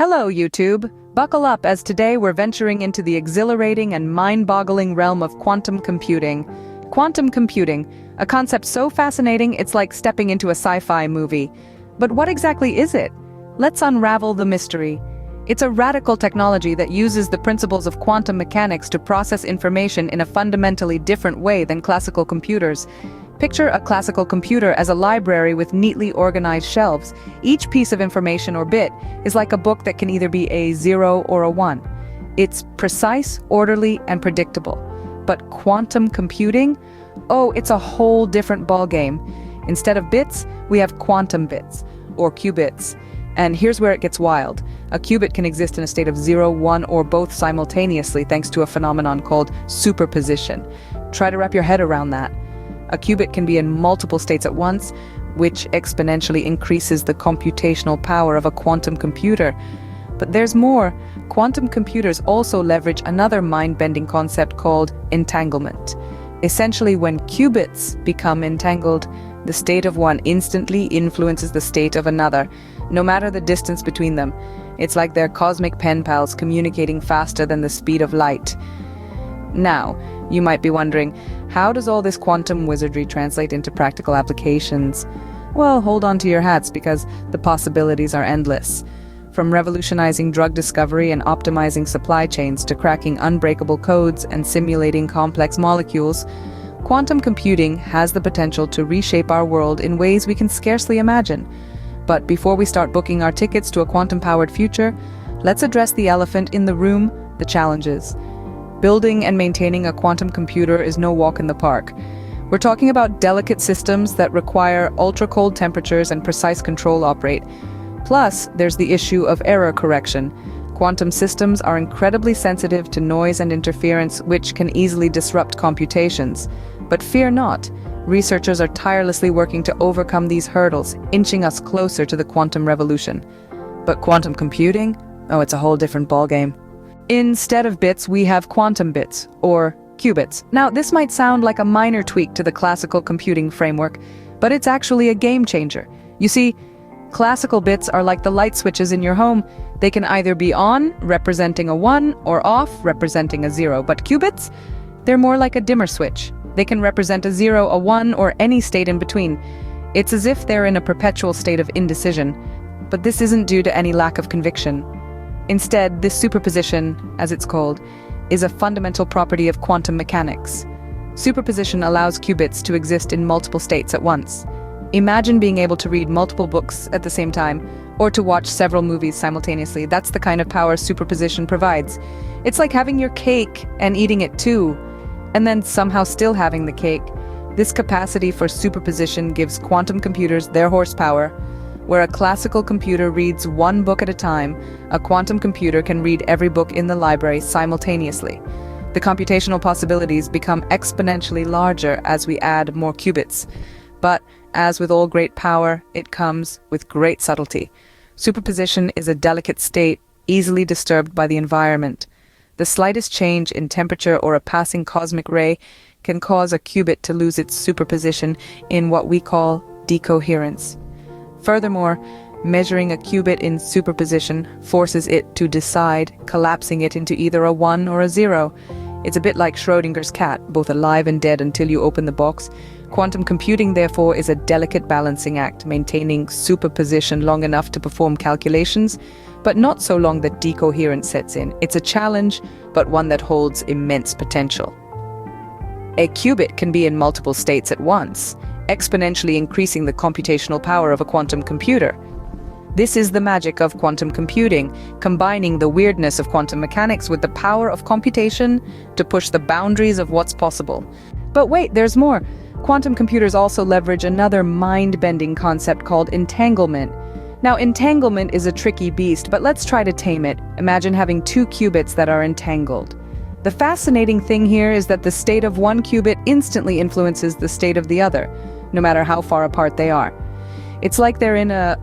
Hello, YouTube. Buckle up as today we're venturing into the exhilarating and mind-boggling realm of quantum computing. Quantum computing, a concept so fascinating it's like stepping into a sci-fi movie. But what exactly is it? Let's unravel the mystery. It's a radical technology that uses the principles of quantum mechanics to process information in a fundamentally different way than classical computers. Picture a classical computer as a library with neatly organized shelves. Each piece of information or bit is like a book that can either be a 0 or a 1. It's precise, orderly, and predictable. But quantum computing? Oh, it's a whole different ballgame. Instead of bits, we have quantum bits, or qubits. And here's where it gets wild. A qubit can exist in a state of 0, 1, or both simultaneously thanks to a phenomenon called superposition. Try to wrap your head around that. A qubit can be in multiple states at once, which exponentially increases the computational power of a quantum computer. But there's more. Quantum computers also leverage another mind-bending concept called entanglement. Essentially, when qubits become entangled, the state of one instantly influences the state of another, no matter the distance between them. It's like they're cosmic pen pals communicating faster than the speed of light. Now, you might be wondering, how does all this quantum wizardry translate into practical applications? Well, hold on to your hats because the possibilities are endless. From revolutionizing drug discovery and optimizing supply chains to cracking unbreakable codes and simulating complex molecules, quantum computing has the potential to reshape our world in ways we can scarcely imagine. But before we start booking our tickets to a quantum-powered future, let's address the elephant in the room, the challenges. Building and maintaining a quantum computer is no walk in the park. We're talking about delicate systems that require ultra-cold temperatures and precise control operate. Plus, there's the issue of error correction. Quantum systems are incredibly sensitive to noise and interference, which can easily disrupt computations. But fear not. Researchers are tirelessly working to overcome these hurdles, inching us closer to the quantum revolution. But quantum computing? Oh, it's a whole different ballgame. Instead of bits, we have quantum bits, or qubits. Now, this might sound like a minor tweak to the classical computing framework, but it's actually a game changer. You see, classical bits are like the light switches in your home. They can either be on, representing a 1, or off, representing a 0. But qubits? They're more like a dimmer switch. They can represent a 0, a 1, or any state in between. It's as if they're in a perpetual state of indecision. But this isn't due to any lack of conviction. Instead, this superposition, as it's called, is a fundamental property of quantum mechanics. Superposition allows qubits to exist in multiple states at once. Imagine being able to read multiple books at the same time, or to watch several movies simultaneously. That's the kind of power superposition provides. It's like having your cake and eating it too, and then somehow still having the cake. This capacity for superposition gives quantum computers their horsepower. Where a classical computer reads one book at a time, a quantum computer can read every book in the library simultaneously. The computational possibilities become exponentially larger as we add more qubits. But, as with all great power, it comes with great subtlety. Superposition is a delicate state, easily disturbed by the environment. The slightest change in temperature or a passing cosmic ray can cause a qubit to lose its superposition in what we call decoherence. Furthermore, measuring a qubit in superposition forces it to decide, collapsing it into either a 1 or a 0. It's a bit like Schrödinger's cat, both alive and dead until you open the box. Quantum computing, therefore, is a delicate balancing act, maintaining superposition long enough to perform calculations, but not so long that decoherence sets in. It's a challenge, but one that holds immense potential. A qubit can be in multiple states at once, exponentially increasing the computational power of a quantum computer. This is the magic of quantum computing, combining the weirdness of quantum mechanics with the power of computation to push the boundaries of what's possible. But wait, there's more. Quantum computers also leverage another mind-bending concept called entanglement. Now, entanglement is a tricky beast, but let's try to tame it. Imagine having two qubits that are entangled. The fascinating thing here is that the state of one qubit instantly influences the state of the other, no matter how far apart they are. It's like they're in a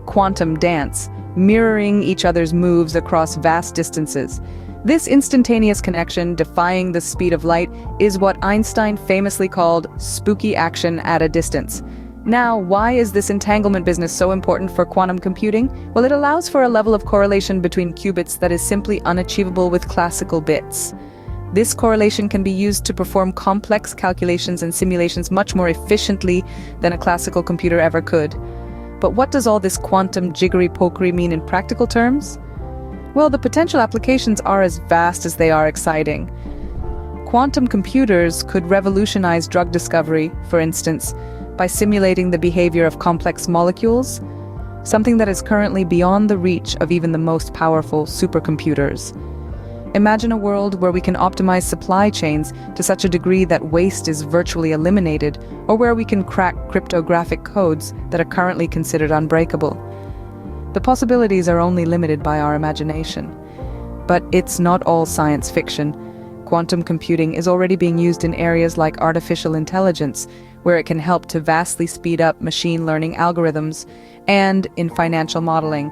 quantum dance, mirroring each other's moves across vast distances. This instantaneous connection, defying the speed of light, is what Einstein famously called spooky action at a distance. Now, why is this entanglement business so important for quantum computing? Well, it allows for a level of correlation between qubits that is simply unachievable with classical bits. This correlation can be used to perform complex calculations and simulations much more efficiently than a classical computer ever could. But what does all this quantum jiggery-pokery mean in practical terms? Well, the potential applications are as vast as they are exciting. Quantum computers could revolutionize drug discovery, for instance, by simulating the behavior of complex molecules, something that is currently beyond the reach of even the most powerful supercomputers. Imagine a world where we can optimize supply chains to such a degree that waste is virtually eliminated, or where we can crack cryptographic codes that are currently considered unbreakable. The possibilities are only limited by our imagination. But it's not all science fiction. Quantum computing is already being used in areas like artificial intelligence, where it can help to vastly speed up machine learning algorithms, and in financial modeling,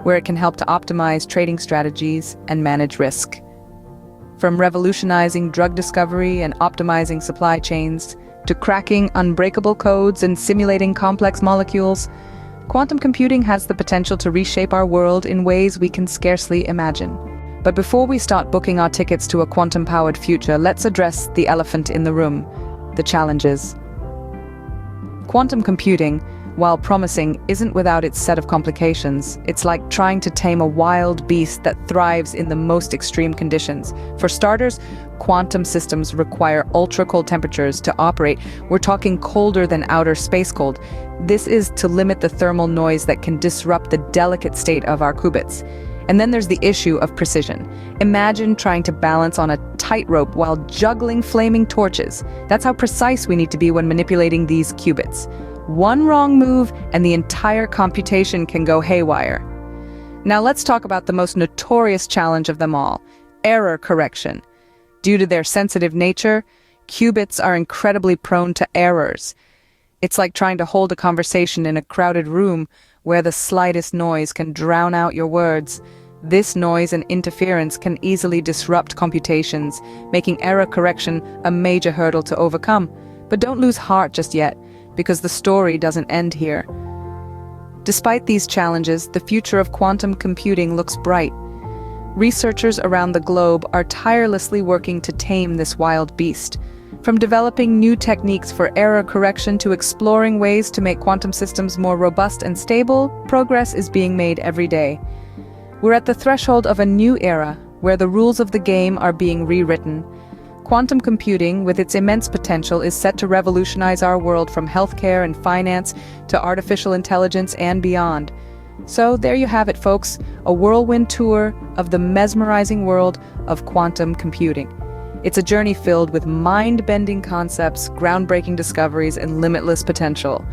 where it can help to optimize trading strategies and manage risk. From revolutionizing drug discovery and optimizing supply chains, to cracking unbreakable codes and simulating complex molecules, quantum computing has the potential to reshape our world in ways we can scarcely imagine. But before we start booking our tickets to a quantum-powered future, let's address the elephant in the room: the challenges. Quantum computing, while promising, isn't without its set of complications. It's like trying to tame a wild beast that thrives in the most extreme conditions. For starters, quantum systems require ultra-cold temperatures to operate. We're talking colder than outer space cold. This is to limit the thermal noise that can disrupt the delicate state of our qubits. And then there's the issue of precision. Imagine trying to balance on a tightrope while juggling flaming torches. That's how precise we need to be when manipulating these qubits. One wrong move and the entire computation can go haywire. Now let's talk about the most notorious challenge of them all: error correction. Due to their sensitive nature, qubits are incredibly prone to errors. It's like trying to hold a conversation in a crowded room where the slightest noise can drown out your words. This noise and interference can easily disrupt computations, making error correction a major hurdle to overcome. But don't lose heart just yet, because the story doesn't end here. Despite these challenges, the future of quantum computing looks bright. Researchers around the globe are tirelessly working to tame this wild beast. From developing new techniques for error correction to exploring ways to make quantum systems more robust and stable, progress is being made every day. We're at the threshold of a new era, where the rules of the game are being rewritten. Quantum computing, with its immense potential, is set to revolutionize our world from healthcare and finance to artificial intelligence and beyond. So there you have it, folks, a whirlwind tour of the mesmerizing world of quantum computing. It's a journey filled with mind-bending concepts, groundbreaking discoveries, and limitless potential.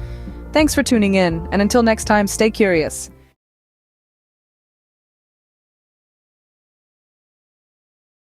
Thanks for tuning in, and until next time, stay curious.